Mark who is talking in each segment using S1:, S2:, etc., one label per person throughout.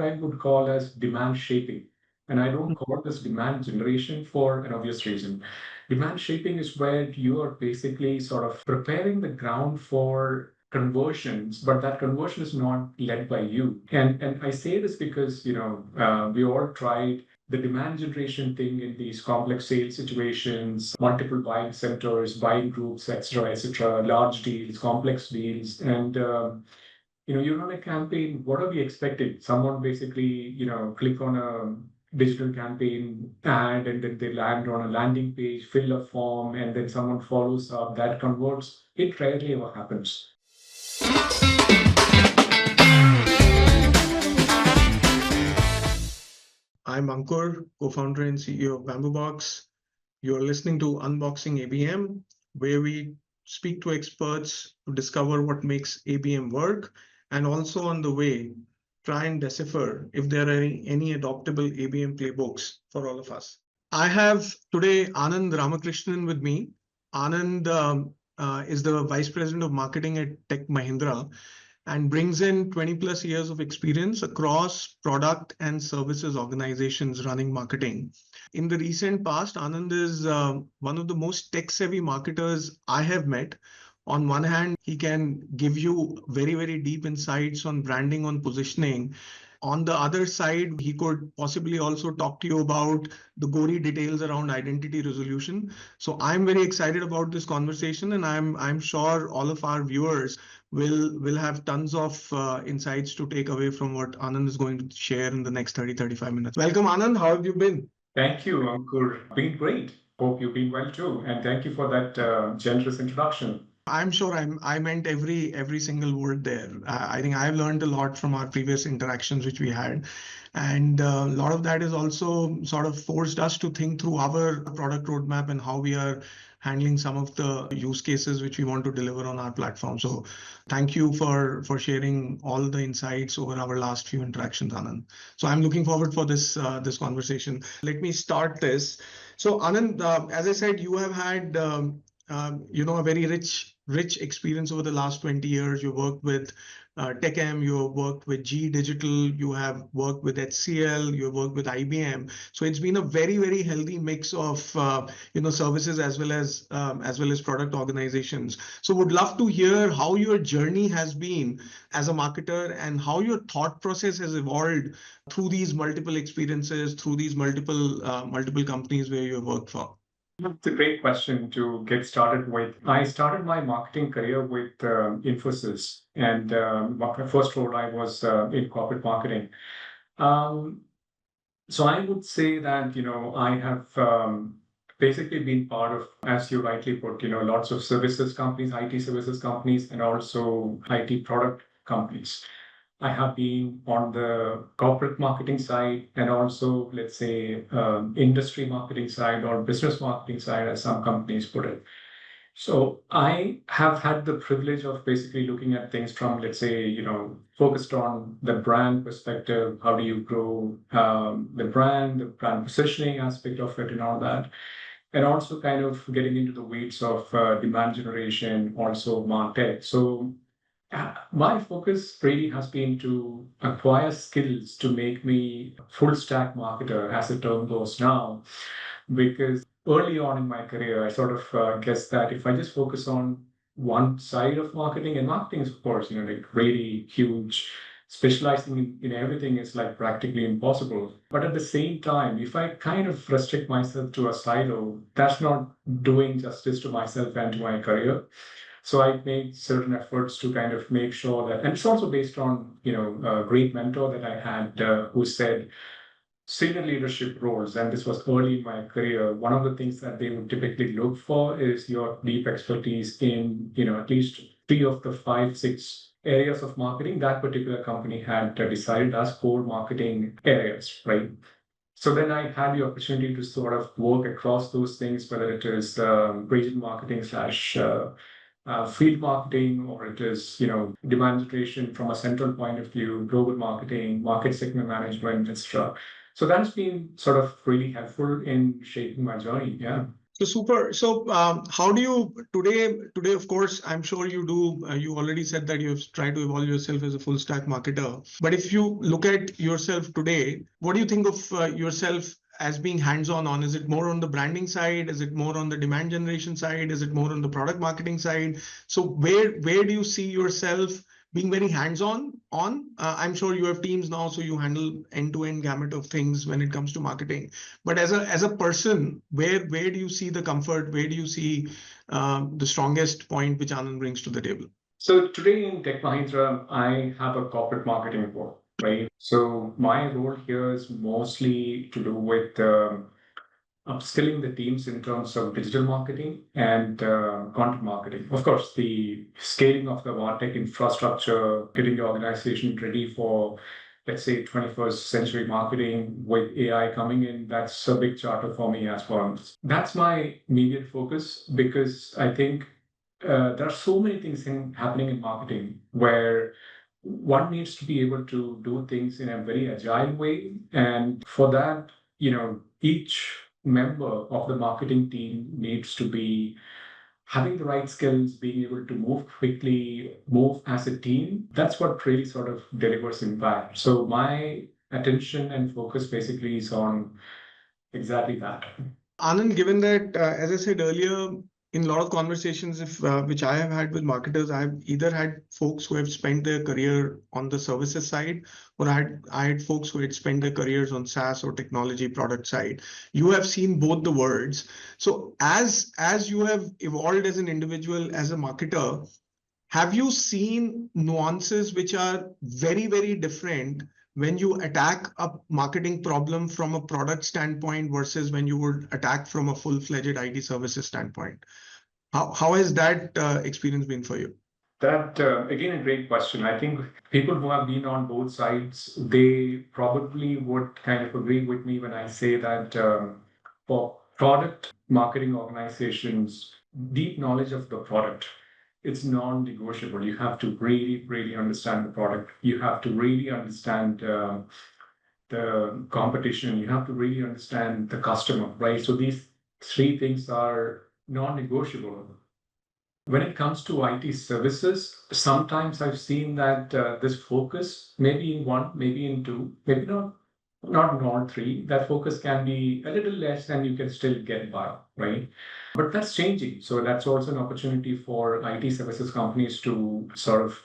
S1: I would call as demand shaping. And I don't call this demand generation for an obvious reason. Demand shaping is where you are basically sort of preparing the ground for conversions, but that conversion is not led by you. And I say this because, we all tried the demand generation thing in these complex sales situations, multiple buying centers, buying groups, etc., large deals, complex deals. And you run a campaign, what are we expecting? Someone basically, click on a digital campaign ad and then they land on a landing page, fill a form, and then someone follows up, that converts. It rarely ever happens.
S2: I'm Ankur, co-founder and CEO of BambooBox. You're listening to Unboxing ABM, where we speak to experts to discover what makes ABM work, and also on the way, try and decipher if there are any adoptable ABM playbooks for all of us. I have today Anand Ramakrishnan with me. Anand is the Vice President of Marketing at Tech Mahindra and brings in 20 plus years of experience across product and services organizations running marketing. In the recent past, Anand is one of the most tech-savvy marketers I have met. On one hand, he can give you very, very deep insights on branding, on positioning. On the other side, he could possibly also talk to you about the gory details around identity resolution. So I'm very excited about this conversation, and I'm sure all of our viewers will have tons of insights to take away from what Anand is going to share in the next 30-35 minutes. Welcome, Anand. How have you been?
S1: Thank you, Ankur. Been great. Hope you've been well too. And thank you for that generous introduction.
S2: I'm sure I meant every single word there. I think I've learned a lot from our previous interactions which we had, and a lot of that is also sort of forced us to think through our product roadmap and how we are handling some of the use cases which we want to deliver on our platform. So thank you for sharing all the insights over our last few interactions, Anand. So I'm looking forward for this conversation. Let me start this. So Anand, as I said, you have had a very rich experience over the last 20 years. You worked with Tech M, you have worked with GE Digital, you have worked with HCL, you have worked with IBM. So it's been a very, very healthy mix of services as well as product organizations. So would love to hear how your journey has been as a marketer and how your thought process has evolved through these multiple experiences, through these multiple companies where you have worked for.
S1: That's a great question to get started with. I started my marketing career with Infosys, and my first role I was in corporate marketing. So I would say that I have basically been part of, as you rightly put, lots of services companies, IT services companies, and also IT product companies. I have been on the corporate marketing side and also, let's say, industry marketing side or business marketing side, as some companies put it. So I have had the privilege of basically looking at things from, let's say, focused on the brand perspective. How do you grow the brand positioning aspect of it and all that. And also kind of getting into the weeds of demand generation, also martech. So my focus really has been to acquire skills to make me a full stack marketer, as the term goes now, because early on in my career, I sort of guessed that if I just focus on one side of marketing, and marketing is, of course, like really huge, specializing in everything is like practically impossible. But at the same time, if I kind of restrict myself to a silo, that's not doing justice to myself and to my career. So I made certain efforts to kind of make sure that, and it's also based on, a great mentor that I had who said senior leadership roles, and this was early in my career. One of the things that they would typically look for is your deep expertise in, at least 3 of the 5, 6 areas of marketing that particular company had decided as core marketing areas, right? So then I had the opportunity to sort of work across those things, whether it is regional marketing slash field marketing, or it is, demand generation from a central point of view, global marketing, market segment management, etc. So that's been sort of really helpful in shaping my journey. Yeah.
S2: So super. So how do you today, of course, I'm sure you do. You already said that you've tried to evolve yourself as a full stack marketer. But if you look at yourself today, what do you think of yourself as being hands-on? Is it more on the branding side? Is it more on the demand generation side? Is it more on the product marketing side? So where do you see yourself being very hands-on on? I'm sure you have teams now, so you handle end-to-end gamut of things when it comes to marketing. But as a person, where do you see the comfort? Where do you see the strongest point which Anand brings to the table?
S1: So today in Tech Mahindra, I have a corporate marketing role, right? So my role here is mostly to do with upskilling the teams in terms of digital marketing and content marketing. Of course, the scaling of the martech infrastructure, getting the organization ready for, let's say, 21st century marketing with AI coming in, that's a big charter for me as well. That's my immediate focus because I think there are so many things happening in marketing where one needs to be able to do things in a very agile way. And for that, each member of the marketing team needs to be having the right skills, being able to move quickly, move as a team. That's what really sort of delivers impact. So my attention and focus basically is on exactly that.
S2: Anand, given that, as I said earlier, in a lot of conversations which I have had with marketers, I've either had folks who have spent their career on the services side, or I had folks who had spent their careers on SaaS or technology product side. You have seen both the worlds. So as you have evolved as an individual, as a marketer, have you seen nuances which are very, very different when you attack a marketing problem from a product standpoint versus when you would attack from a full-fledged IT services standpoint? How has that experience been for you?
S1: That, again, a great question. I think people who have been on both sides, they probably would kind of agree with me when I say that for product marketing organizations, deep knowledge of the product, it's non-negotiable. You have to really, really understand the product. You have to really understand the competition. You have to really understand the customer, right? So these three things are non-negotiable. When it comes to IT services, sometimes I've seen that this focus, maybe in one, maybe in two, maybe not in all three, that focus can be a little less and you can still get by, right? But that's changing. So that's also an opportunity for IT services companies to sort of,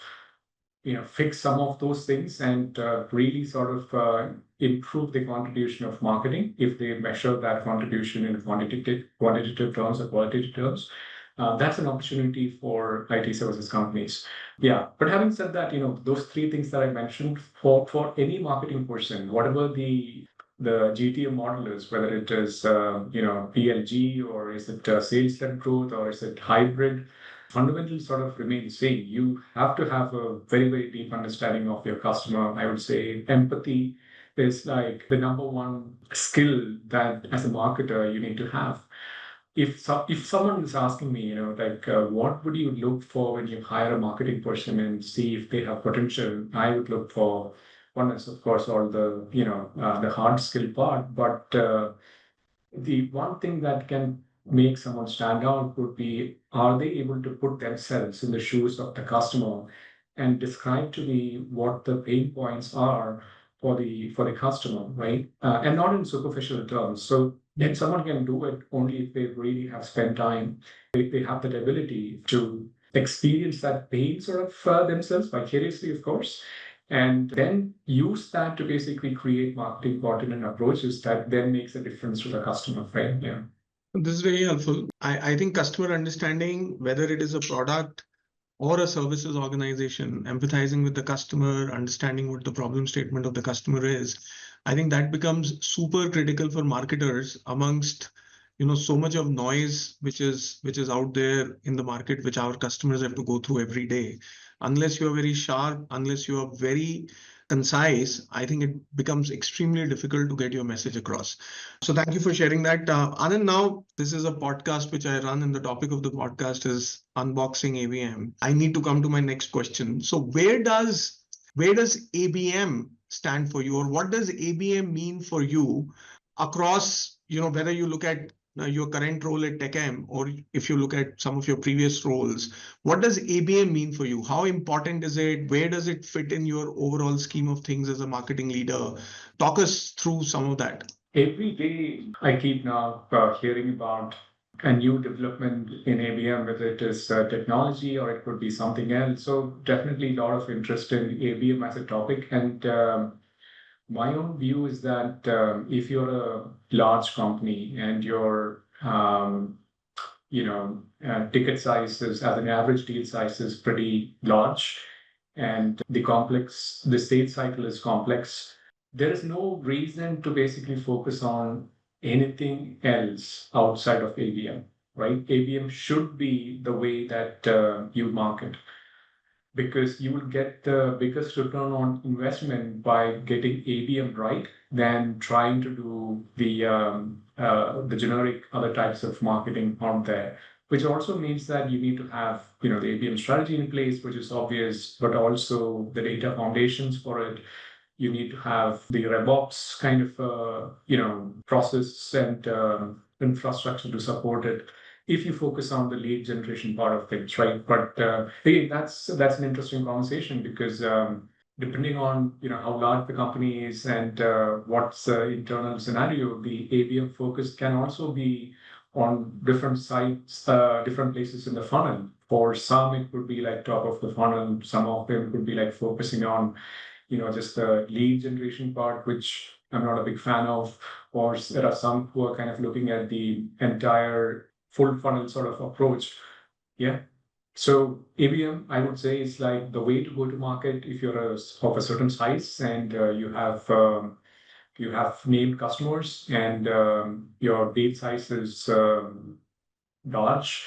S1: fix some of those things and really sort of improve the contribution of marketing if they measure that contribution in quantitative terms or qualitative terms. That's an opportunity for IT services companies. Yeah, but having said that, those three things that I mentioned for any marketing person, whatever the GTM model is, whether it is PLG or is it sales-led growth or is it hybrid, fundamentals sort of remain the same. You have to have a very, very deep understanding of your customer. I would say empathy is like the number one skill that as a marketer you need to have. If someone is asking me, what would you look for when you hire a marketing person and see if they have potential, I would look for one is, of course, all the the hard skill part, but the one thing that can make someone stand out would be, are they able to put themselves in the shoes of the customer and describe to me what the pain points are for the customer, right? And not in superficial terms. So then someone can do it only if they really have spent time. They have that ability to experience that pain sort of themselves vicariously, of course, and then use that to basically create marketing content and approaches that then makes a difference to the customer, right? Yeah.
S2: This is very helpful. I think customer understanding, whether it is a product or a services organization, empathizing with the customer, understanding what the problem statement of the customer is, I think that becomes super critical for marketers amongst so much of noise which is out there in the market, which our customers have to go through every day. Unless you are very sharp, unless you are very concise, I think it becomes extremely difficult to get your message across. So thank you for sharing that. Anand, now this is a podcast which I run, and the topic of the podcast is unboxing ABM. I need to come to my next question. So where does ABM stand for you, or what does ABM mean for you across, whether you look at your current role at TechM, or if you look at some of your previous roles, what does ABM mean for you? How important is it? Where does it fit in your overall scheme of things as a marketing leader? Talk us through some of that.
S1: Every day I keep now hearing about a new development in ABM, whether it is technology or it could be something else. So definitely a lot of interest in ABM as a topic. And my own view is that if you're a large company and your ticket size is, as an average deal size is pretty large, and the sales cycle is complex, there is no reason to basically focus on anything else outside of ABM, right? ABM should be the way that you market, because you will get the biggest return on investment by getting ABM right than trying to do the generic other types of marketing out there. Which also means that you need to have the ABM strategy in place, which is obvious, but also the data foundations for it. You need to have the RevOps kind of process and infrastructure to support it, if you focus on the lead generation part of things, right? But again, that's an interesting conversation, because depending on how large the company is and what's the internal scenario, the ABM focus can also be on different sites, different places in the funnel. For some, it could be like top of the funnel. Some of them could be like focusing on just the lead generation part, which I'm not a big fan of. Or there are some who are kind of looking at the entire full funnel sort of approach. Yeah. So ABM, I would say, is like the way to go to market if you're of a certain size and you have named customers and your deal size is large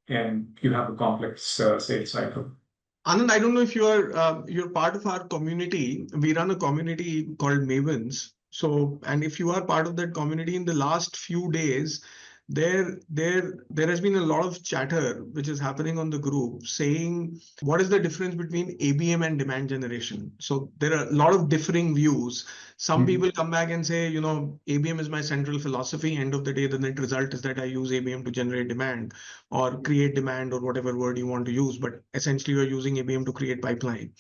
S1: and you have a complex sales cycle.
S2: Anand, I don't know if you're part of our community. We run a community called Mavens. So, and if you are part of that community, in the last few days, there has been a lot of chatter which is happening on the group saying, what is the difference between ABM and demand generation? So there are a lot of differing views. Some people come back and say, ABM is my central philosophy. End of the day, the net result is that I use ABM to generate demand or create demand, or whatever word you want to use. But essentially, you're using ABM to create pipeline.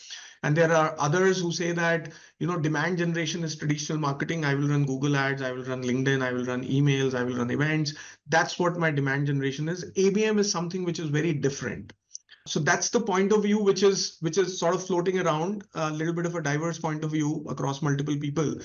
S2: And there are others who say that, demand generation is traditional marketing. I will run Google ads, I will run LinkedIn, I will run emails, I will run events. That's what my demand generation is. ABM is something which is very different. So that's the point of view which is sort of floating around, a little bit of a diverse point of view across multiple people.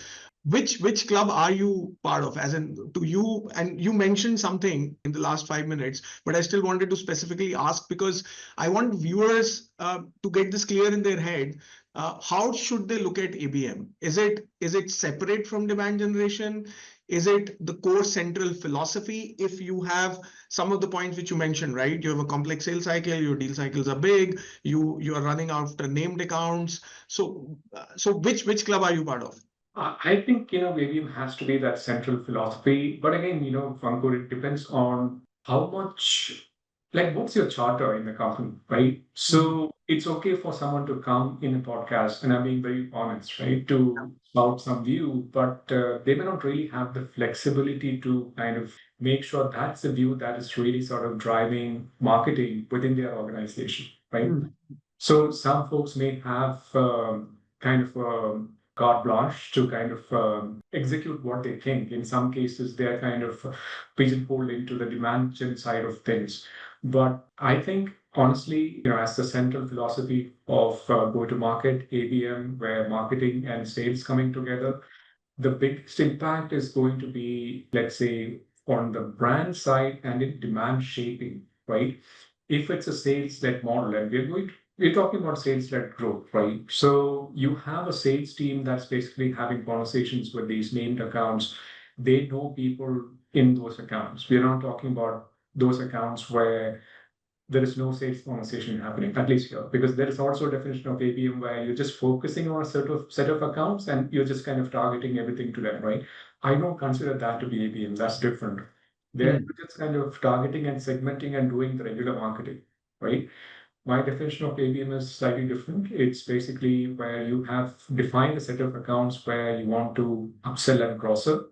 S2: Which club are you part of? As in, to you, and you mentioned something in the last 5 minutes, but I still wanted to specifically ask, because I want viewers to get this clear in their head. How should they look at ABM? Is it separate from demand generation? Is it the core central philosophy? If you have some of the points which you mentioned, right? You have a complex sales cycle, your deal cycles are big, you are running after named accounts. So which club are you part of?
S1: I think ABM has to be that central philosophy. But again, Ankur, it depends on how much, like, what's your charter in the company, right? So it's okay for someone to come in a podcast, and I'm being very honest, right, to spout some view, but they may not really have the flexibility to kind of make sure that's the view that is really sort of driving marketing within their organization, right? So some folks may have kind of carte blanche to kind of execute what they think. In some cases, they're kind of pigeonholed into the demand gen side of things. But I think, honestly, as the central philosophy of go-to-market, ABM, where marketing and sales coming together, the biggest impact is going to be, let's say, on the brand side and in demand shaping, right? If it's a sales-led model, and we're talking about sales-led growth, right? So you have a sales team that's basically having conversations with these named accounts. They know people in those accounts. We're not talking about those accounts where there is no sales conversation happening, at least here, because there is also a definition of ABM where you're just focusing on a set of accounts and you're just kind of targeting everything to them, right? I don't consider that to be ABM. That's different. They're just kind of targeting and segmenting and doing the regular marketing, right? My definition of ABM is slightly different. It's basically where you have defined a set of accounts where you want to upsell and cross-sell.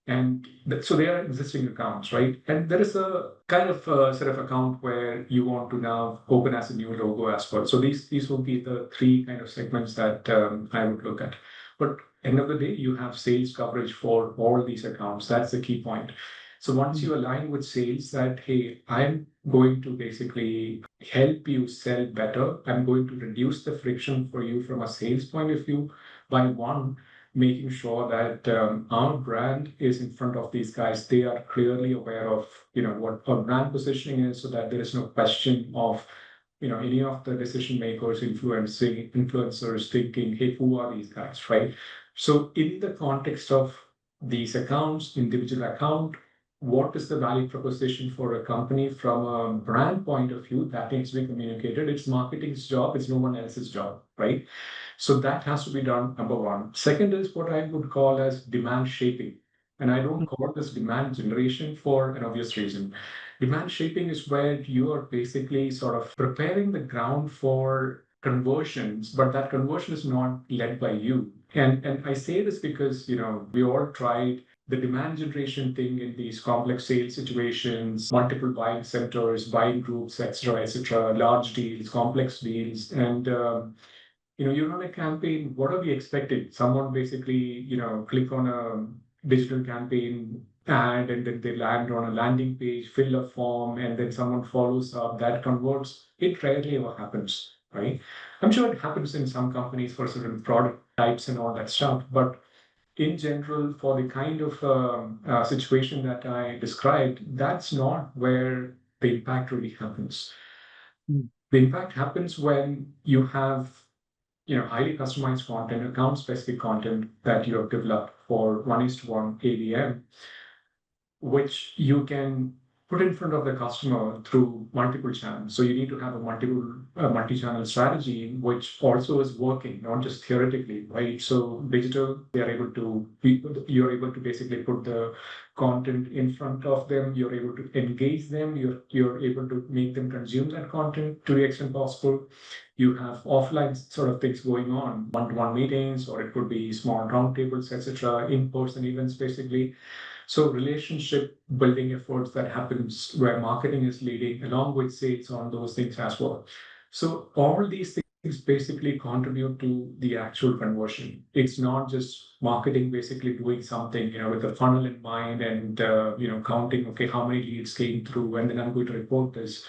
S1: And so they are existing accounts, right? And there is a kind of set of account where you want to now open as a new logo as well. So these will be the three kind of segments that I would look at. But end of the day, you have sales coverage for all these accounts. That's the key point. So once you align with sales that, hey, I'm going to basically help you sell better, I'm going to reduce the friction for you from a sales point of view by one, making sure that our brand is in front of these guys. They are clearly aware of what our brand positioning is, so that there is no question of any of the decision makers, influencers thinking, hey, who are these guys, right? So in the context of these accounts, individual account, what is the value proposition for a company from a brand point of view? That needs to be communicated. It's marketing's job, it's no one else's job, right? So that has to be done, number one. Second is what I would call as demand shaping. And I don't call this demand generation for an obvious reason. Demand shaping is where you are basically sort of preparing the ground for conversions, but that conversion is not led by you. And I say this because, we all tried the demand generation thing in these complex sales situations, multiple buying centers, buying groups, etc., large deals, complex deals. And you run a campaign, what are we expecting? Someone basically, click on a digital campaign ad, and then they land on a landing page, fill a form, and then someone follows up, that converts. It rarely ever happens, right? I'm sure it happens in some companies for certain product types and all that stuff, but in general, for the kind of situation that I described, that's not where the impact really happens. The impact happens when you have highly customized content, account specific content that you have developed for 1:1 ABM, which you can put in front of the customer through multiple channels. So you need to have a multi-channel strategy, which also is working, not just theoretically, right? So digital, you're able to basically put the content in front of them. You're able to engage them. You're able to make them consume that content to the extent possible. You have offline sort of things going on, one-to-one meetings, or it could be small roundtables, etc., in-person events, basically. So relationship building efforts that happens where marketing is leading along with sales on those things as well. So all these things basically contribute to the actual conversion. It's not just marketing basically doing something, with a funnel in mind and, counting, okay, how many leads came through, and then I'm going to report this.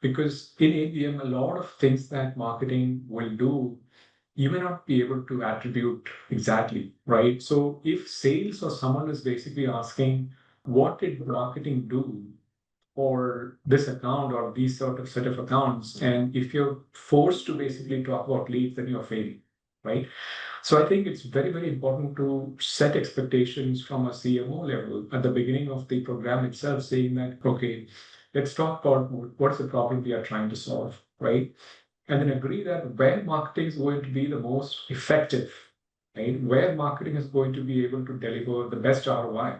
S1: Because in ABM, a lot of things that marketing will do, you may not be able to attribute exactly, right? So if sales or someone is basically asking, what did marketing do for this account or these sort of set of accounts? And if you're forced to basically talk about leads, then you're failing, right? So I think it's very, very important to set expectations from a CMO level at the beginning of the program itself, saying that, okay, let's talk about what's the problem we are trying to solve, right? And then agree that where marketing is going to be the most effective, right? Where marketing is going to be able to deliver the best ROI.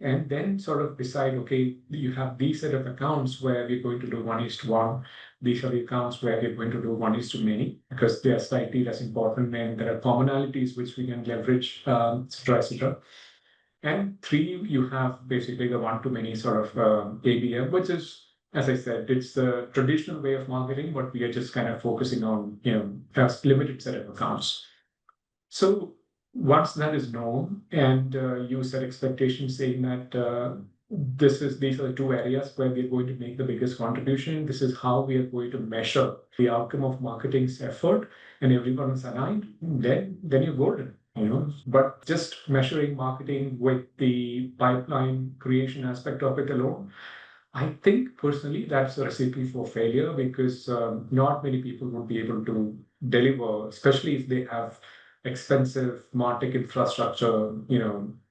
S1: And then sort of decide, okay, you have these set of accounts where we're going to do 1:1. These are the accounts where we're going to do 1:many, because they are slightly less important and there are commonalities which we can leverage, etc. And three, you have basically the one-to-many sort of ABM, which is, as I said, it's the traditional way of marketing, but we are just kind of focusing on, a limited set of accounts. So once that is known and you set expectations saying that these are the two areas where we're going to make the biggest contribution, this is how we are going to measure the outcome of marketing's effort, and everyone is aligned, then you're golden. But just measuring marketing with the pipeline creation aspect of it alone, I think personally that's a recipe for failure, because not many people would be able to deliver, especially if they have expensive martech infrastructure,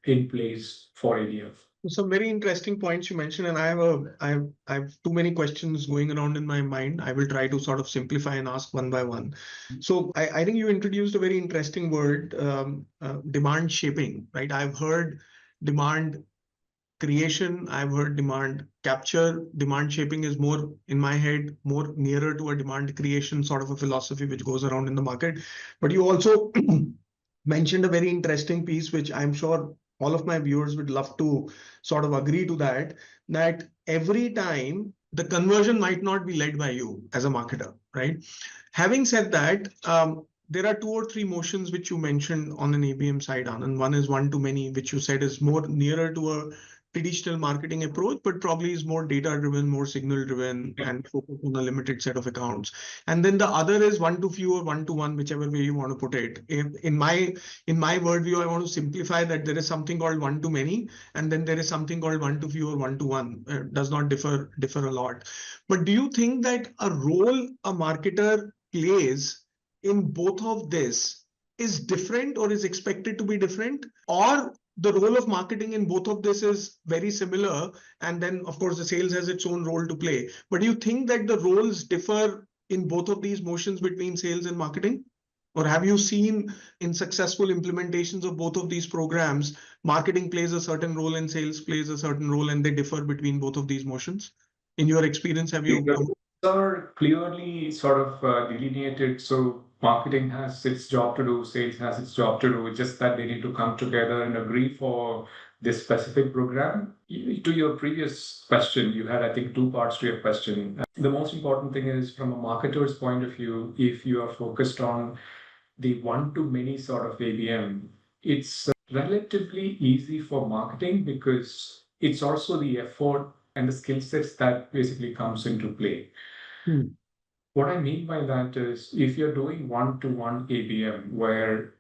S1: in place for ADF.
S2: Some very interesting points you mentioned, and I have too many questions going around in my mind. I will try to sort of simplify and ask one by one. So I think you introduced a very interesting word, demand shaping, right? I've heard demand creation, I've heard demand capture. Demand shaping is more, in my head, more nearer to a demand creation sort of a philosophy which goes around in the market. But you also mentioned a very interesting piece, which I'm sure all of my viewers would love to sort of agree to that, that every time the conversion might not be led by you as a marketer, right? Having said that, there are two or three motions which you mentioned on an ABM side, Anand. One is one to many, which you said is more nearer to a traditional marketing approach, but probably is more data driven, more signal driven, and focus on a limited set of accounts. And then the other is one to few or one to one, whichever way you want to put it. In my worldview, I want to simplify that there is something called one to many, and then there is something called one to few or one to one. Does not differ a lot. But do you think that a role a marketer plays in both of this is different or is expected to be different, or the role of marketing in both of this is very similar, and then of course the sales has its own role to play? But do you think that the roles differ in both of these motions between sales and marketing? Or have you seen in successful implementations of both of these programs, marketing plays a certain role and sales plays a certain role, and they differ between both of these motions? In your experience, have you?
S1: Are clearly sort of delineated. So marketing has its job to do, sales has its job to do. It's just that they need to come together and agree for this specific program. To your previous question, you had, I think, two parts to your question. The most important thing is from a marketer's point of view, if you are focused on the one-to-many sort of ABM, it's relatively easy for marketing because it's also the effort and the skill sets that basically comes into play. What I mean by that is if you're doing one-to-one ABM where,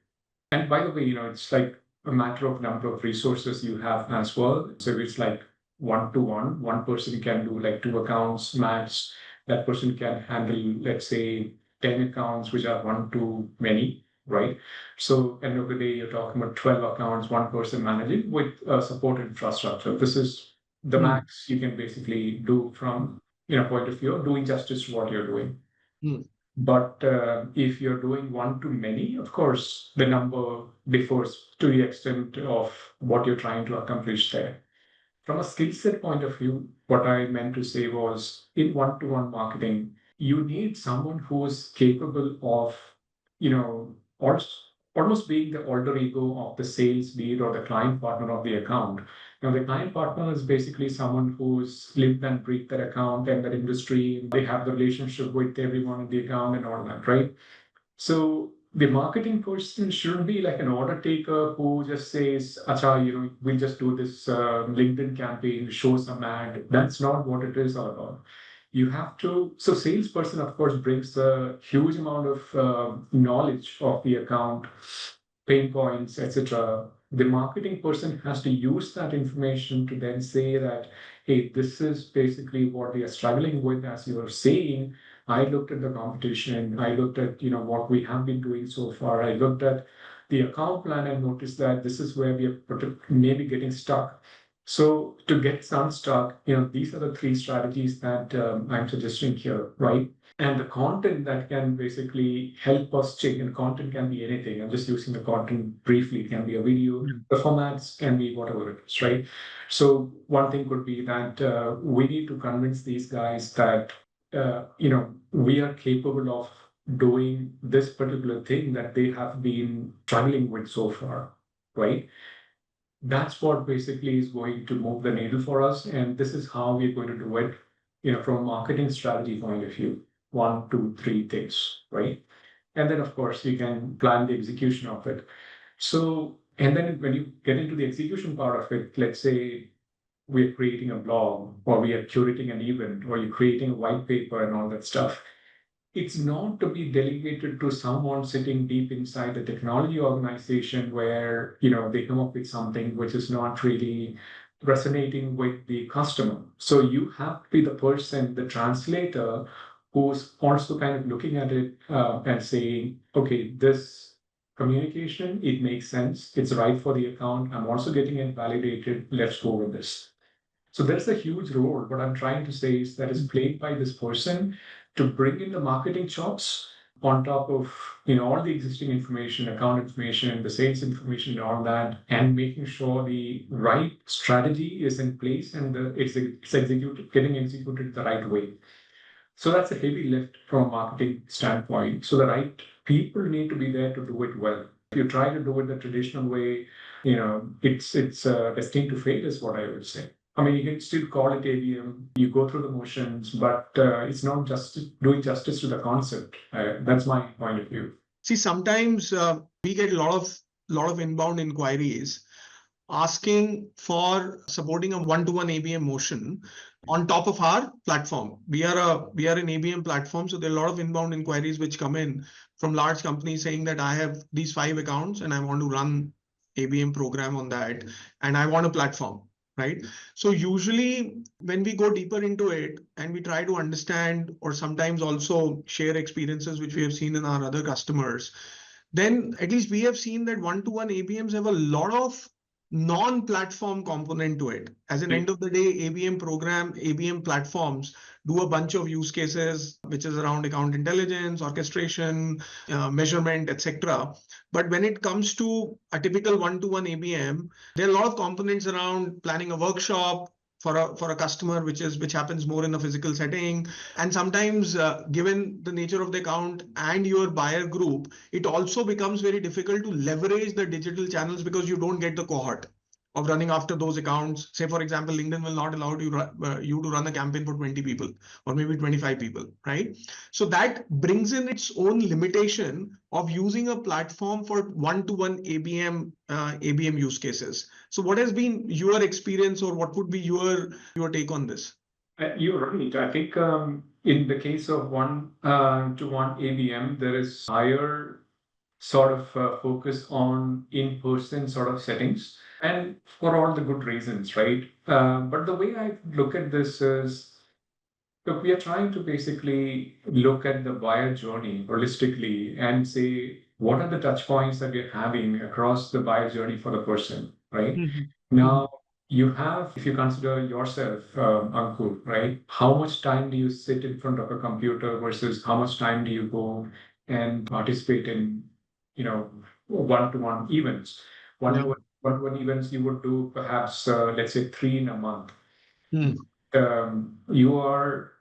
S1: and by the way, it's like a matter of number of resources you have as well. So it's like one-to-one, one person can do like 2 accounts max. That person can handle, let's say, 10 accounts, which are one to many, right? So end of the day, you're talking about 12 accounts, one person managing with support infrastructure. This is the max you can basically do from point of view of doing justice to what you're doing. But if you're doing one to many, of course, the number differs to the extent of what you're trying to accomplish there. From a skill set point of view, what I meant to say was in one-to-one marketing, you need someone who is capable of, almost being the alter ego of the sales lead or the client partner of the account. The client partner is basically someone who's lived and breathed that account and that industry. They have the relationship with everyone in the account and all that, right? So the marketing person shouldn't be like an order taker who just says, Acha, we'll just do this LinkedIn campaign, show some ad. That's not what it is all about. You have to, so salesperson, of course, brings a huge amount of knowledge of the account, pain points, etc. The marketing person has to use that information to then say that, hey, this is basically what we are struggling with, as you are saying. I looked at the competition. I looked at what we have been doing so far. I looked at the account plan and noticed that this is where we are maybe getting stuck. So to get unstuck, these are the 3 strategies that I'm suggesting here, right? And the content that can basically help us check, and content can be anything. I'm just using the content briefly. It can be a video, the formats can be whatever it is, right? So one thing could be that we need to convince these guys that, we are capable of doing this particular thing that they have been struggling with so far, right? That's what basically is going to move the needle for us. And this is how we're going to do it, from a marketing strategy point of view. 1, 2, 3 things, right? And then, of course, you can plan the execution of it. So, and then when you get into the execution part of it, let's say we're creating a blog or we are curating an event or you're creating a white paper and all that stuff. It's not to be delegated to someone sitting deep inside the technology organization where, they come up with something which is not really resonating with the customer. So you have to be the person, the translator, who's also kind of looking at it and saying, okay, this communication, it makes sense. It's right for the account. I'm also getting it validated. Let's go with this. So there's a huge role. What I'm trying to say is that is played by this person to bring in the marketing chops on top of all the existing information, account information, the sales information, and all that, and making sure the right strategy is in place and it's getting executed the right way. So that's a heavy lift from a marketing standpoint. So the right people need to be there to do it well. If you try to do it the traditional way, it's destined to fail is what I would say. I mean, you can still call it ABM. You go through the motions, but it's not just doing justice to the concept. That's my point of view.
S2: See, sometimes we get a lot of inbound inquiries asking for supporting a one-to-one ABM motion on top of our platform. We are an ABM platform, so there are a lot of inbound inquiries which come in from large companies saying that I have these 5 accounts and I want to run ABM program on that, and I want a platform, right? So usually when we go deeper into it and we try to understand, or sometimes also share experiences which we have seen in our other customers, then at least we have seen that one-to-one ABMs have a lot of non-platform component to it. As an end of the day, ABM platforms do a bunch of use cases, which is around account intelligence, orchestration, measurement, etc. But when it comes to a typical one-to-one ABM, there are a lot of components around planning a workshop for a customer, which happens more in a physical setting. And sometimes, given the nature of the account and your buyer group, it also becomes very difficult to leverage the digital channels because you don't get the cohort of running after those accounts. Say, for example, LinkedIn will not allow you to run a campaign for 20 people or maybe 25 people, right? So that brings in its own limitation of using a platform for one-to-one ABM use cases. So what has been your experience, or what would be your take on this?
S1: You're right. I think in the case of one-to-one ABM, there is higher sort of focus on in-person sort of settings, and for all the good reasons, right? But the way I look at this is, look, we are trying to basically look at the buyer journey holistically and say, what are the touch points that we're having across the buyer journey for the person, right? Now, you have, if you consider yourself, Ankur, right? How much time do you sit in front of a computer versus how much time do you go and participate in, one-to-one events? One-to-one events you would do perhaps, let's say 3 in a month. You are,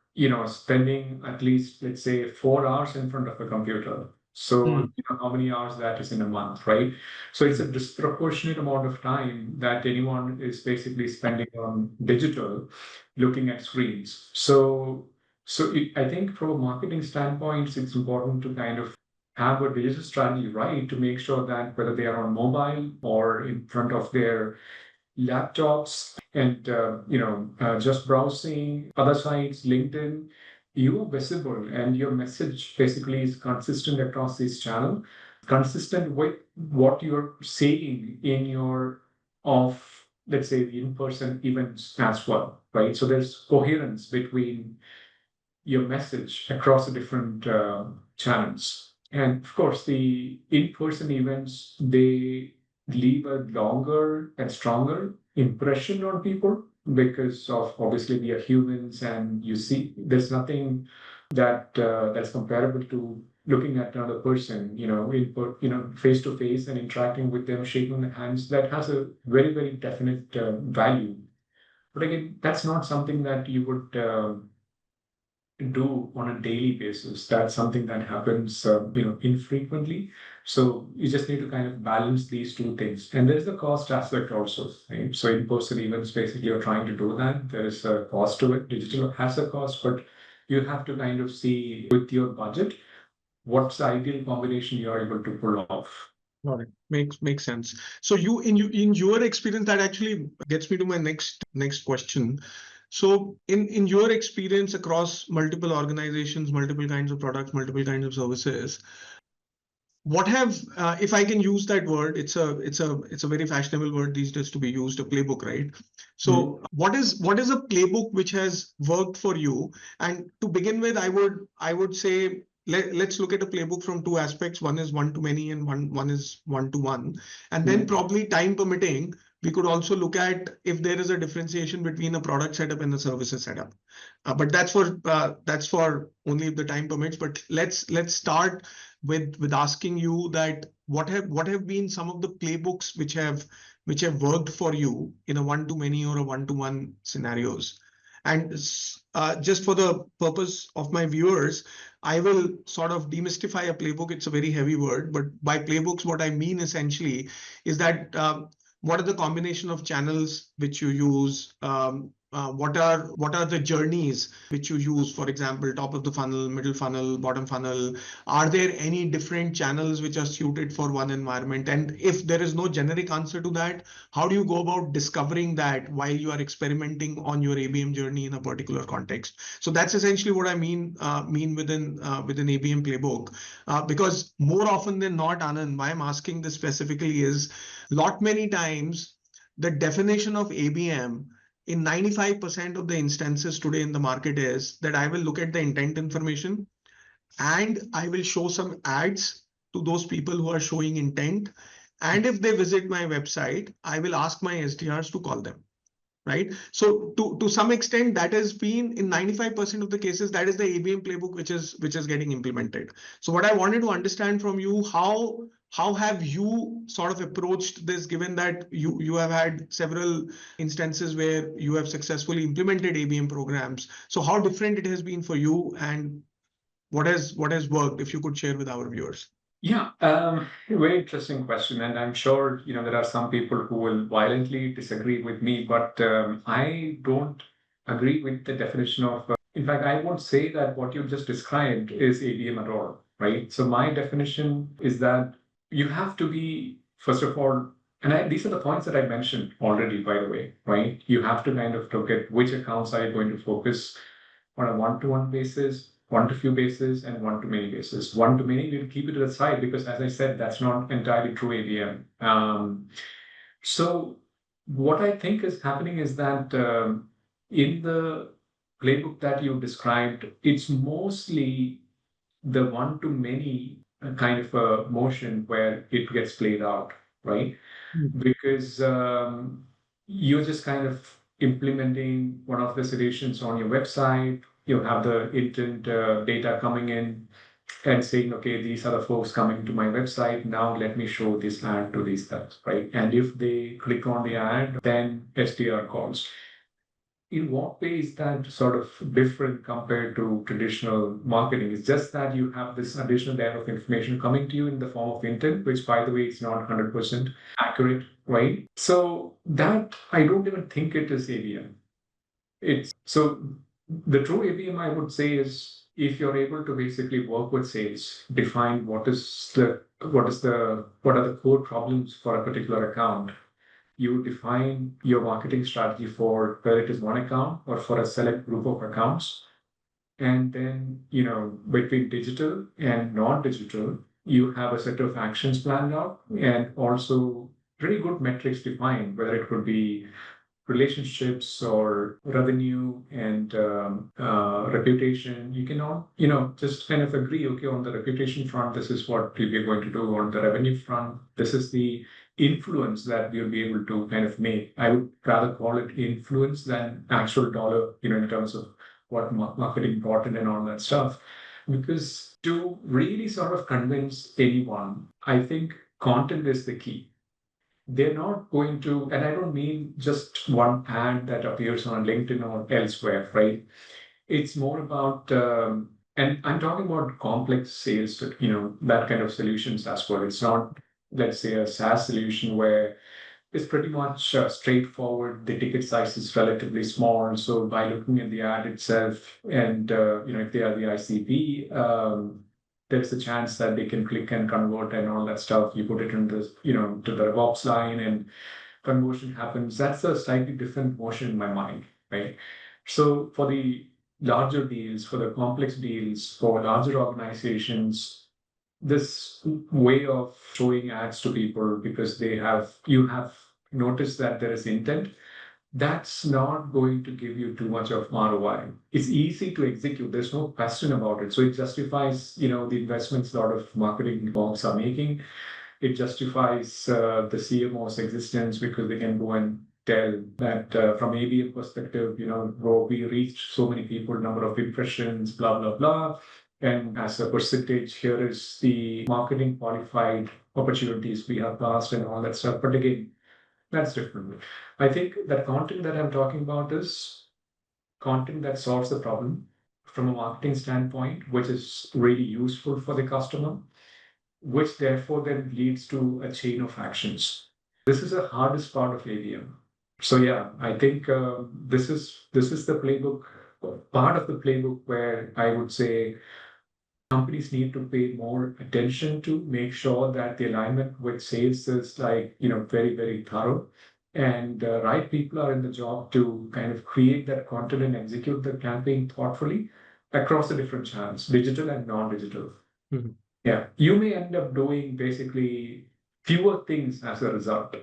S1: spending at least, let's say, 4 hours in front of a computer. So how many hours that is in a month, right? So it's a disproportionate amount of time that anyone is basically spending on digital, looking at screens. So I think from a marketing standpoint, it's important to kind of have a digital strategy, right, to make sure that whether they are on mobile or in front of their laptops and just browsing other sites, LinkedIn, you are visible and your message basically is consistent across this channel, consistent with what you're saying in your let's say the in-person events as well, right? So there's coherence between your message across the different channels. And of course, the in-person events, they leave a longer and stronger impression on people because of obviously we are humans, and you see there's nothing that's comparable to looking at another person, face to face and interacting with them, shaking their hands. That has a very, very definite value. But again, that's not something that you would do on a daily basis. That's something that happens, infrequently. So you just need to kind of balance these two things. And there's the cost aspect also, right? So in-person events, basically, you're trying to do that. There is a cost to it. Digital has a cost, but you have to kind of see with your budget, what's the ideal combination you are able to pull off.
S2: Got it. Makes sense. So in your experience, that actually gets me to my next question. So in your experience across multiple organizations, multiple kinds of products, multiple kinds of services, what have, if I can use that word, it's a very fashionable word these days to be used, a playbook, right? So what is a playbook which has worked for you? And to begin with, I would say, let's look at a playbook from 2 aspects. One is one-to-many and one is one-to-one. And then probably time permitting, we could also look at if there is a differentiation between a product setup and a services setup. But that's for only if the time permits. But let's start with asking you that what have been some of the playbooks which have worked for you in a one-to-many or a one-to-one scenarios. And just for the purpose of my viewers, I will sort of demystify a playbook. It's a very heavy word, but by playbooks, what I mean essentially is that what are the combination of channels which you use? What are the journeys which you use? For example, top of the funnel, middle funnel, bottom funnel. Are there any different channels which are suited for one environment? And if there is no generic answer to that, how do you go about discovering that while you are experimenting on your ABM journey in a particular context? So that's essentially what I mean within ABM playbook. Because more often than not, Anand, why I'm asking this specifically is lot many times the definition of ABM in 95% of the instances today in the market is that I will look at the intent information and I will show some ads to those people who are showing intent. And if they visit my website, I will ask my SDRs to call them. Right. So to some extent, that has been in 95% of the cases, that is the ABM playbook which is getting implemented. So what I wanted to understand from you, how have you sort of approached this, given that you have had several instances where you have successfully implemented ABM programs? So how different it has been for you, and what has worked, if you could share with our viewers?
S1: Yeah, very interesting question, and I'm sure there are some people who will violently disagree with me, but I don't agree with the definition of. In fact, I won't say that what you just described is ABM at all, right? So my definition is that you have to be, first of all, and these are the points that I mentioned already, by the way, right? You have to kind of look at which accounts are you going to focus on a one-to-one basis, one-to-few basis, and one-to-many basis. One-to-many, we'll keep it to the side because, as I said, that's not entirely true ABM. So what I think is happening is that in the playbook that you described, it's mostly the one-to-many kind of a motion where it gets played out, right? Because you're just kind of implementing one of the solutions on your website. You have the intent data coming in and saying, okay, these are the folks coming to my website. Now let me show this ad to these guys, right? And if they click on the ad, then SDR calls. In what way is that sort of different compared to traditional marketing? It's just that you have this additional layer of information coming to you in the form of intent, which, by the way, is not 100% accurate, right? So that I don't even think it is ABM. It's so the true ABM, I would say, is if you're able to basically work with sales, define what are the core problems for a particular account. You define your marketing strategy for whether it is one account or for a select group of accounts. And then, between digital and non-digital, you have a set of actions planned out and also pretty good metrics defined, whether it could be relationships or revenue and reputation. You can all, just kind of agree, okay, on the reputation front, this is what we are going to do. On the revenue front, this is the influence that we'll be able to kind of make. I would rather call it influence than actual dollar, in terms of what marketing brought in and all that stuff. Because to really sort of convince anyone, I think content is the key. They're not going to, and I don't mean just one ad that appears on LinkedIn or elsewhere, right? It's more about, and I'm talking about complex sales, that kind of solutions as well. It's not, let's say, a SaaS solution where it's pretty much straightforward. The ticket size is relatively small. So by looking at the ad itself and, if they are the ICP, there's a chance that they can click and convert and all that stuff. You put it in this, to the RevOps line and conversion happens. That's a slightly different motion in my mind, right? So for the larger deals, for the complex deals, for larger organizations, this way of showing ads to people because you have noticed that there is intent, that's not going to give you too much of ROI. It's easy to execute. There's no question about it. So it justifies, the investments a lot of marketing firms are making. It justifies the CMO's existence because they can go and tell that from ABM perspective, we reached so many people, number of impressions, blah, blah, blah. And as a percentage, here is the marketing qualified opportunities we have passed and all that stuff. But again, that's different. I think that content that I'm talking about is content that solves the problem from a marketing standpoint, which is really useful for the customer, which therefore then leads to a chain of actions. This is the hardest part of ABM. So yeah, I think this is the playbook, part of the playbook where I would say companies need to pay more attention to make sure that the alignment with sales is like, very, very thorough. And right people are in the job to kind of create that content and execute the campaign thoughtfully across the different channels, digital and non-digital.
S2: Mhm.
S1: Yeah, you may end up doing basically fewer things as a result.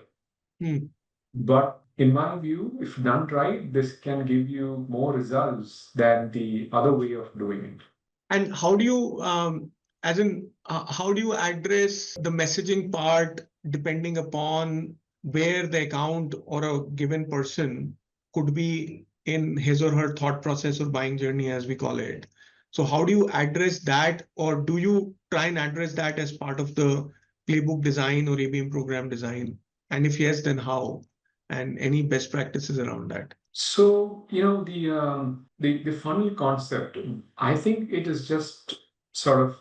S2: Mm.
S1: But in my view, if done right, this can give you more results than the other way of doing it.
S2: And how do you, how do you address the messaging part depending upon where the account or a given person could be in his or her thought process or buying journey, as we call it? So how do you address that, or do you try and address that as part of the playbook design or ABM program design? And if yes, then how? And any best practices around that?
S1: So, the funnel concept, I think it is just sort of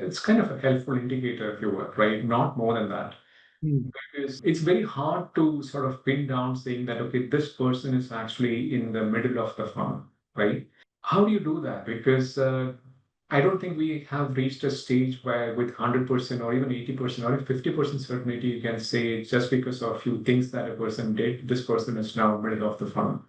S1: it's kind of a helpful indicator, if you will, right? Not more than that.
S2: Hmm.
S1: Because it's very hard to sort of pin down saying that, okay, this person is actually in the middle of the funnel, right? How do you do that? Because I don't think we have reached a stage where with 100% or even 80% or even 50% certainty, you can say just because of a few things that a person did, this person is now middle of the funnel.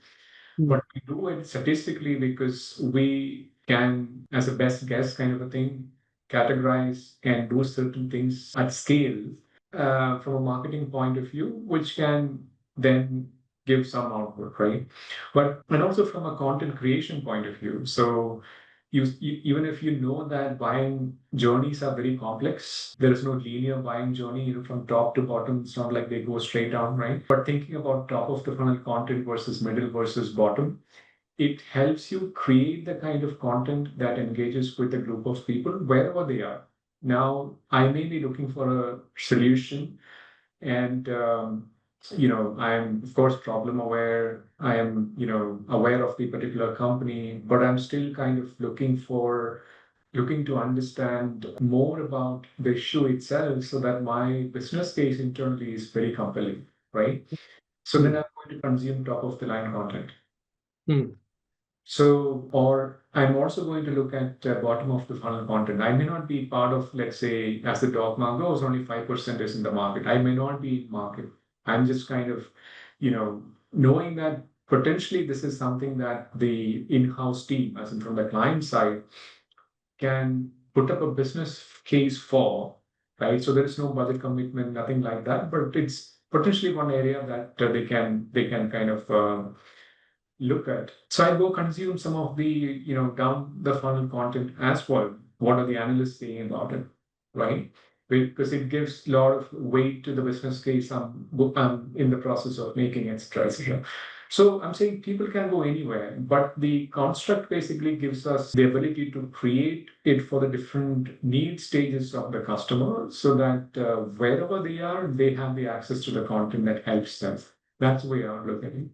S2: Hmm.
S1: But we do it statistically because we can, as a best guess kind of a thing, categorize and do certain things at scale from a marketing point of view, which can then give some output, right? But and also from a content creation point of view. So even if you know that buying journeys are very complex, there is no linear buying journey, from top to bottom. It's not like they go straight down, right? But thinking about top of the funnel content versus middle versus bottom, it helps you create the kind of content that engages with a group of people wherever they are. Now, I may be looking for a solution, and I'm of course problem aware. I am aware of the particular company, but I'm still kind of looking to understand more about the issue itself, so that my business case internally is very compelling, right? So then
S2: Hmm.
S1: I'm going to consume top of the line content.
S2: Hmm.
S1: So, or I'm also going to look at bottom of the funnel content. I may not be part of, let's say, as the dogma goes, only 5% is in the market. I may not be in market. I'm just kind of, knowing that potentially this is something that the in-house team, as in from the client side, can put up a business case for, right? So there is no budget commitment, nothing like that, but it's potentially one area that they can kind of look at. So I go consume some of the, down the funnel content as well. What are the analysts saying about it, right? Because it gives a lot of weight to the business case I'm in the process of making, etc., etc. So I'm saying people can go anywhere, but the construct basically gives us the ability to create it for the different need stages of the customer, so that wherever they are, they have the access to the content that helps them. That's the way I look at it.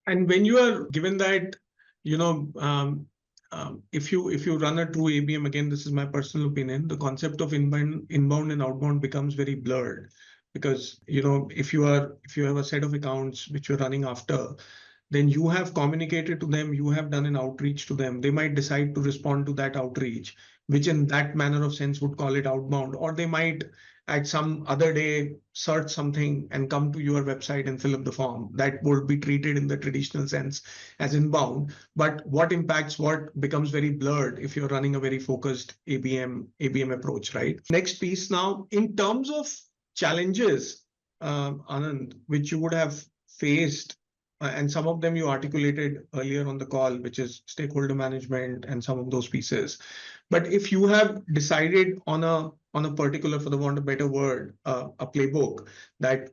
S2: And when you are given that, if you run a true ABM, again, this is my personal opinion, the concept of inbound and outbound becomes very blurred, because if you have a set of accounts which you're running after, then you have communicated to them, you have done an outreach to them. They might decide to respond to that outreach, which in that manner of sense would call it outbound, or they might at some other day search something and come to your website and fill up the form. That would be treated in the traditional sense as inbound. But what impacts what becomes very blurred if you're running a very focused ABM approach, right? Next piece now, in terms of challenges, Anand, which you would have faced, and some of them you articulated earlier on the call, which is stakeholder management and some of those pieces. But if you have decided on a particular, for the want of a better word, a playbook, that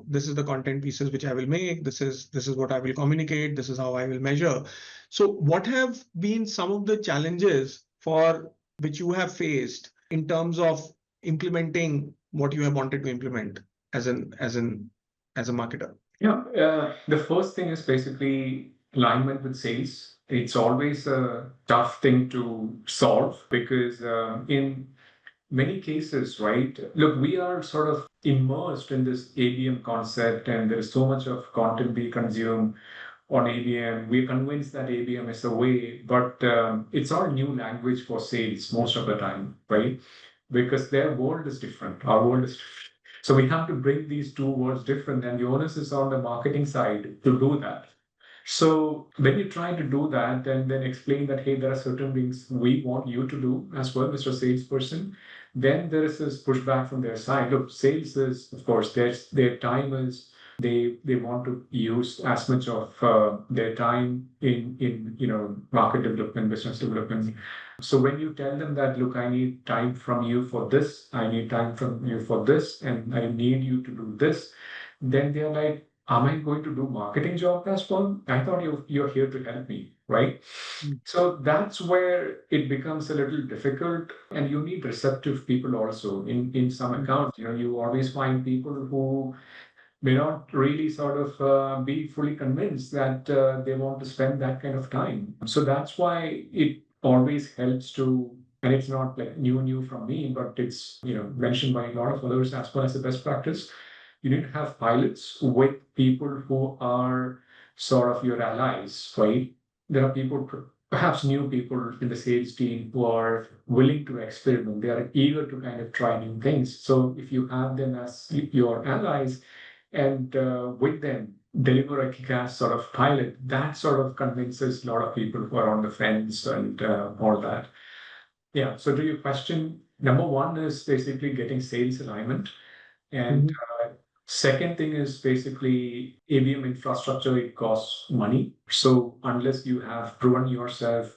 S2: this is the content pieces which I will make, this is what I will communicate, this is how I will measure. So what have been some of the challenges for which you have faced in terms of implementing what you have wanted to implement as a marketer?
S1: Yeah, the first thing is basically alignment with sales. It's always a tough thing to solve because in many cases, right? Look, we are sort of immersed in this ABM concept, and there is so much of content we consume on ABM. We're convinced that ABM is the way, but it's all new language for sales most of the time, right? Because their world is different. Our world is different. So we have to bring these two worlds different, and the onus is on the marketing side to do that. So when you try to do that and then explain that, hey, there are certain things we want you to do as well, Mr. Salesperson, then there is this pushback from their side. Look, sales is, of course, their time is they want to use as much of their time in market development, business development. So when you tell them that, look, I need time from you for this, I need time from you for this, and I need you to do this, then they're like, am I going to do marketing job as well? I thought you're here to help me, right? So that's where it becomes a little difficult, and you need receptive people also. In some accounts, you always find people who may not really sort of be fully convinced that they want to spend that kind of time. So that's why it always helps to, and it's not like new from me, but it's mentioned by a lot of others as well as the best practice. You need to have pilots with people who are sort of your allies, right? There are people, perhaps new people in the sales team who are willing to experiment. They are eager to kind of try new things. So if you have them as your allies and with them deliver a kick-ass sort of pilot, that sort of convinces a lot of people who are on the fence and all that. Yeah. So to your question, number one is basically getting sales alignment. And second thing is basically ABM infrastructure, it costs money. So unless you have proven yourself,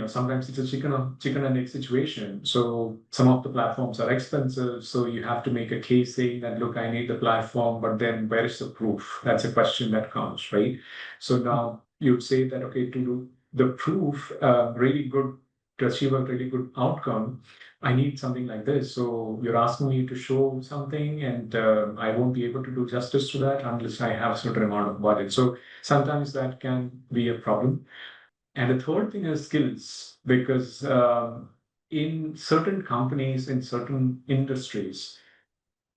S1: sometimes it's a chicken and egg situation. So some of the platforms are expensive. So you have to make a case saying that, look, I need the platform, but then where is the proof? That's a question that comes, right? So now you'd say that, okay, to do the proof, really good, to achieve a really good outcome, I need something like this. So you're asking me to show something, and I won't be able to do justice to that unless I have a certain amount of budget. So sometimes that can be a problem. And the third thing is skills, because in certain companies, in certain industries,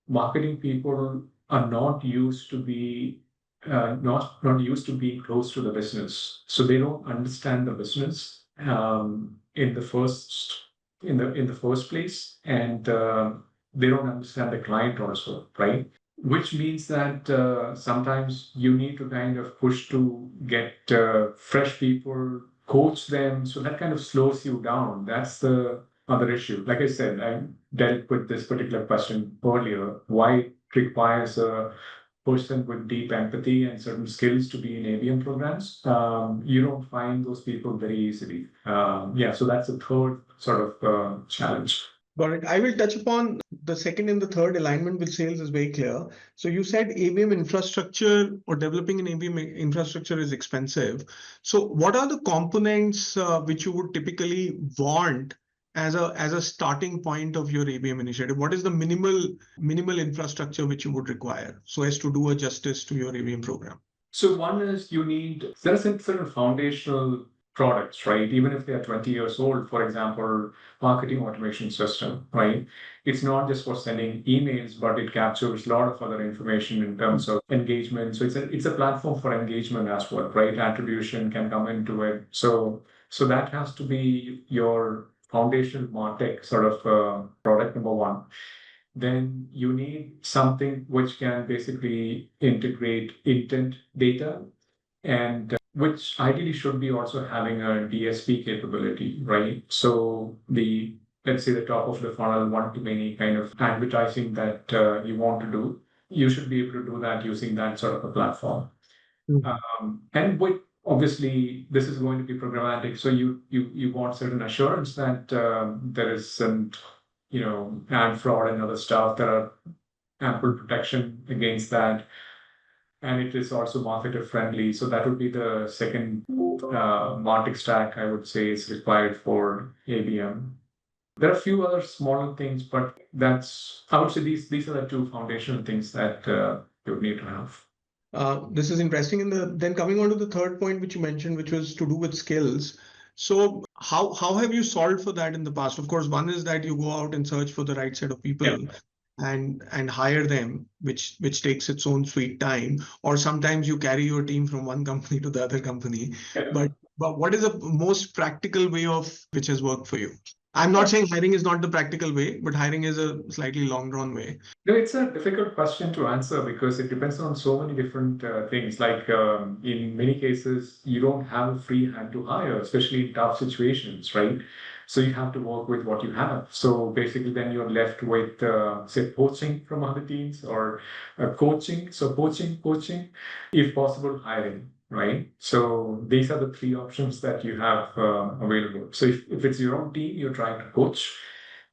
S1: marketing people are not used to be not used to being close to the business, so they don't understand the business in the first place, and they don't understand the client also, right? Which means that sometimes you need to kind of push to get fresh people, coach them. So that kind of slows you down. That's the other issue. Like I said, I dealt with this particular question earlier. Why it requires a person with deep empathy and certain skills to be in ABM programs. You don't find those people very easily. Yeah, so that's the third sort of challenge.
S2: Got it. I will touch upon the second and the third. Alignment with sales is very clear. So you said ABM infrastructure or developing an ABM infrastructure is expensive. So what are the components which you would typically want as a starting point of your ABM initiative? What is the minimal infrastructure which you would require so as to do a justice to your ABM program?
S1: So one is there are certain foundational products, right? Even if they are 20 years old, for example, marketing automation system, right? It's not just for sending emails, but it captures a lot of other information in terms of engagement. So it's a platform for engagement as well, right? Attribution can come into it. So that has to be your foundational martech sort of product number one. Then you need something which can basically integrate intent data, and which ideally should be also having a DSP capability, right? So let's say the top of the funnel, one-to-many kind of advertising that you want to do, you should be able to do that using that sort of a platform. And with obviously this is going to be programmatic, so you want certain assurance that there isn't ad fraud and other stuff. There are ample protection against that, and it is also marketer friendly. So that would be the second martech stack I would say is required for ABM. There are a few other smaller things, but I would say these are the two foundational things that you would need to have.
S2: This is interesting. Then coming on to the third point which you mentioned, which was to do with skills. So how have you solved for that in the past? Of course, one is that you go out and search for the right set of people.
S1: Yeah.
S2: And hire them, which takes its own sweet time. Or sometimes you carry your team from one company to the other company.
S1: Yeah.
S2: But what is the most practical way of which has worked for you? I'm not saying hiring is not the practical way, but hiring is a slightly long drawn way.
S1: No, it's a difficult question to answer because it depends on so many different things. Like in many cases, you don't have a free hand to hire, especially in tough situations, right? So you have to work with what you have. So basically, then you're left with, say, poaching from other teams or coaching. So poaching, if possible, hiring, right? So these are the three options that you have available. So if it's your own team, you're trying to coach.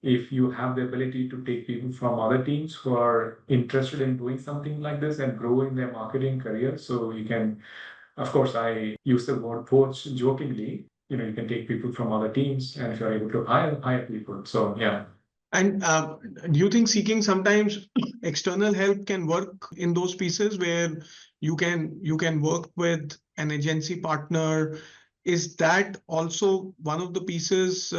S1: If you have the ability to take people from other teams who are interested in doing something like this and grow in their marketing career, so you can, of course, I use the word poach jokingly. You can take people from other teams, and if you're able to hire people, so yeah.
S2: And do you think seeking sometimes external help can work in those pieces where you can work with an agency partner? Is that also one of the pieces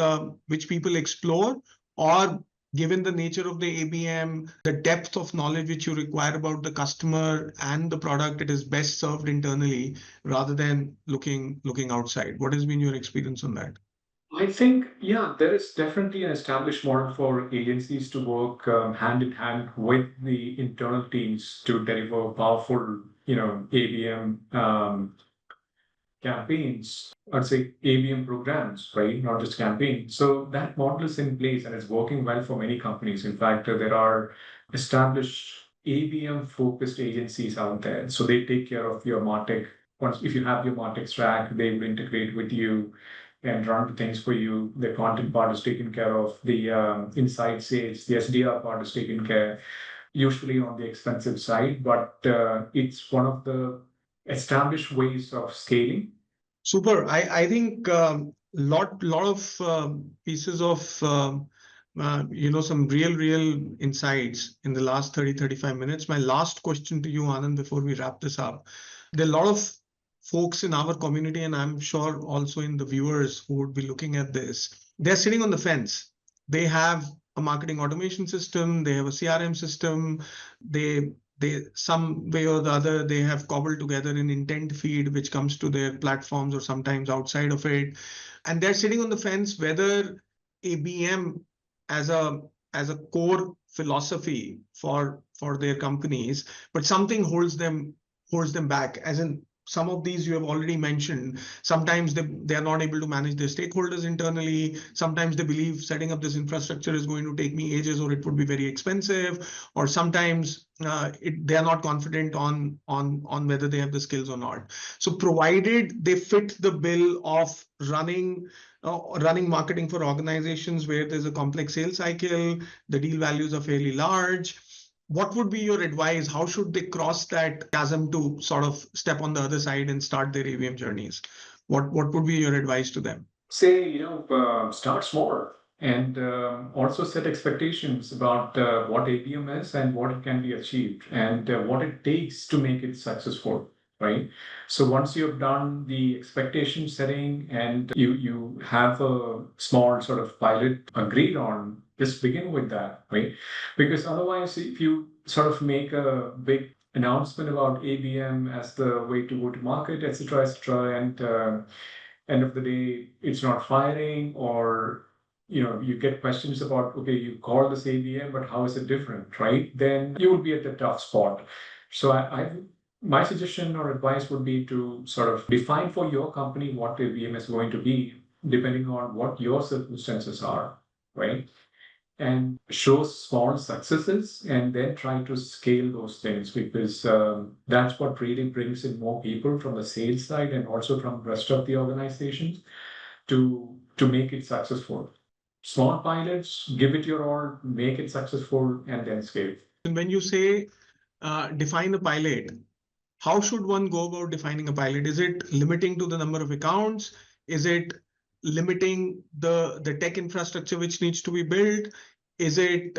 S2: which people explore, or given the nature of the ABM, the depth of knowledge which you require about the customer and the product, it is best served internally rather than looking outside? What has been your experience on that?
S1: I think, yeah, there is definitely an established model for agencies to work hand in hand with the internal teams to deliver powerful, ABM campaigns, I'd say ABM programs, right? Not just campaigns. So that model is in place and it's working well for many companies. In fact, there are established ABM focused agencies out there. So they take care of your martech. Once, if you have your martech stack, they will integrate with you and run things for you. The content part is taken care of. The inside sales, the SDR part is taken care, usually on the expensive side, but it's one of the established ways of scaling.
S2: Super. I think lot of pieces of some real insights in the last 35 minutes. My last question to you, Anand, before we wrap this up. There are a lot of folks in our community, and I'm sure also in the viewers who would be looking at this. They're sitting on the fence. They have a marketing automation system, they have a CRM system, they some way or the other, they have cobbled together an intent feed which comes to their platforms or sometimes outside of it. And they're sitting on the fence whether ABM as a core philosophy for their companies, but something holds them back. As in some of these you have already mentioned, sometimes they are not able to manage their stakeholders internally. Sometimes they believe setting up this infrastructure is going to take me ages or it would be very expensive, or sometimes they are not confident on whether they have the skills or not. So provided they fit the bill of running marketing for organizations where there's a complex sales cycle, the deal values are fairly large, what would be your advice? How should they cross that chasm to sort of step on the other side and start their ABM journeys? What would be your advice to them?
S1: Say, start small and also set expectations about what ABM is and what it can be achieved and what it takes to make it successful, right? So once you've done the expectation setting and you have a small sort of pilot agreed on, just begin with that, right? Because otherwise, if you sort of make a big announcement about ABM as the way to go to market, etc., and end of the day, it's not firing, or you get questions about, okay, you call this ABM, but how is it different, right? Then you will be at a tough spot. So my suggestion or advice would be to sort of define for your company what ABM is going to be, depending on what your circumstances are, right? And show small successes and then try to scale those things, because that's what really brings in more people from the sales side and also from the rest of the organizations to make it successful. Small pilots, give it your all, make it successful, and then scale.
S2: And when you say define a pilot, how should one go about defining a pilot? Is it limiting to the number of accounts? Is it limiting the tech infrastructure which needs to be built? Is it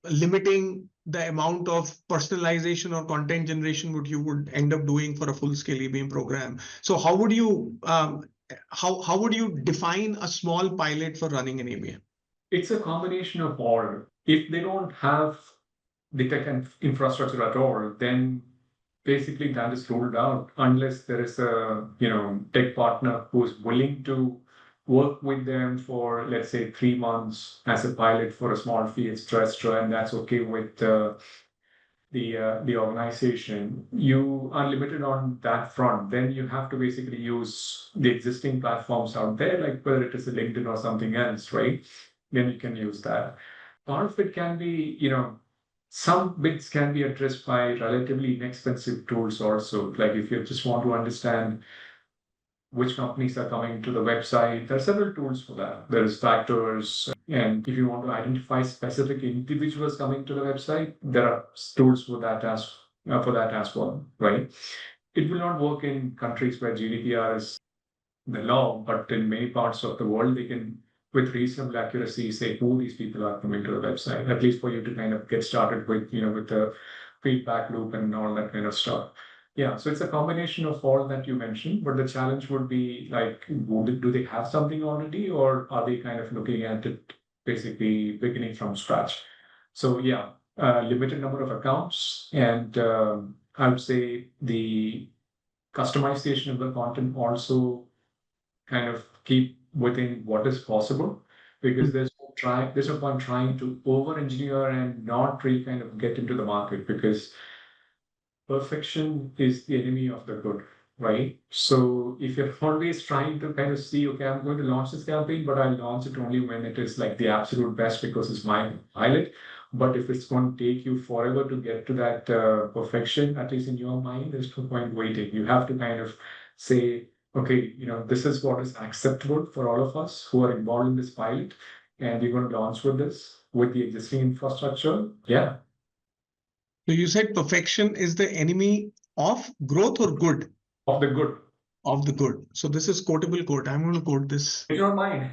S2: limiting the amount of personalization or content generation what you would end up doing for a full-scale ABM program. So how would you how would you define a small pilot for running an ABM?
S1: It's a combination of all. If they don't have the tech and infrastructure at all, then basically that is ruled out unless there is a tech partner who's willing to work with them for, let's say, 3 months as a pilot for a small fee, extra, and that's okay with the organization. You are limited on that front. Then you have to basically use the existing platforms out there, like whether it is a LinkedIn or something else, right? Then you can use that. Part of it can be, some bits can be addressed by relatively inexpensive tools also. Like if you just want to understand which companies are coming to the website, there are several tools for that. There's factors, and if you want to identify specific individuals coming to the website, there are tools for that as well, right? It will not work in countries where GDPR is the law, but in many parts of the world, they can, with reasonable accuracy, say who these people are coming to the website, at least for you to kind of get started with, with the feedback loop and all that kind of stuff. Yeah, so it's a combination of all that you mentioned, but the challenge would be like, do they have something already, or are they kind of looking at it basically beginning from scratch? So yeah, limited number of accounts, and I would say the customization of the content also kind of keep within what is possible, because there's no point trying to over-engineer and not really kind of get into the market, because perfection is the enemy of the good, right? So if you're always trying to kind of see, okay, I'm going to launch this campaign, but I'll launch it only when it is like the absolute best because it's my pilot. But if it's going to take you forever to get to that perfection, at least in your mind, there's no point waiting. You have to kind of say, okay, this is what is acceptable for all of us who are involved in this pilot, and we're going to launch with this with the existing infrastructure. Yeah.
S2: So you said perfection is the enemy of growth or good?
S1: Of the good.
S2: Of the good. So this is quotable quote. I'm going to quote this.
S1: It's not mine.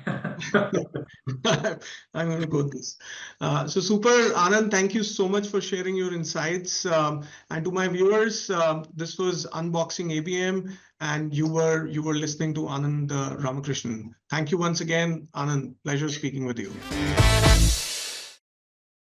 S2: I'm going to quote this. So super, Anand, thank you so much for sharing your insights. And to my viewers, this was Unboxing ABM, and you were listening to Anand Ramakrishnan. Thank you once again, Anand. Pleasure speaking with you.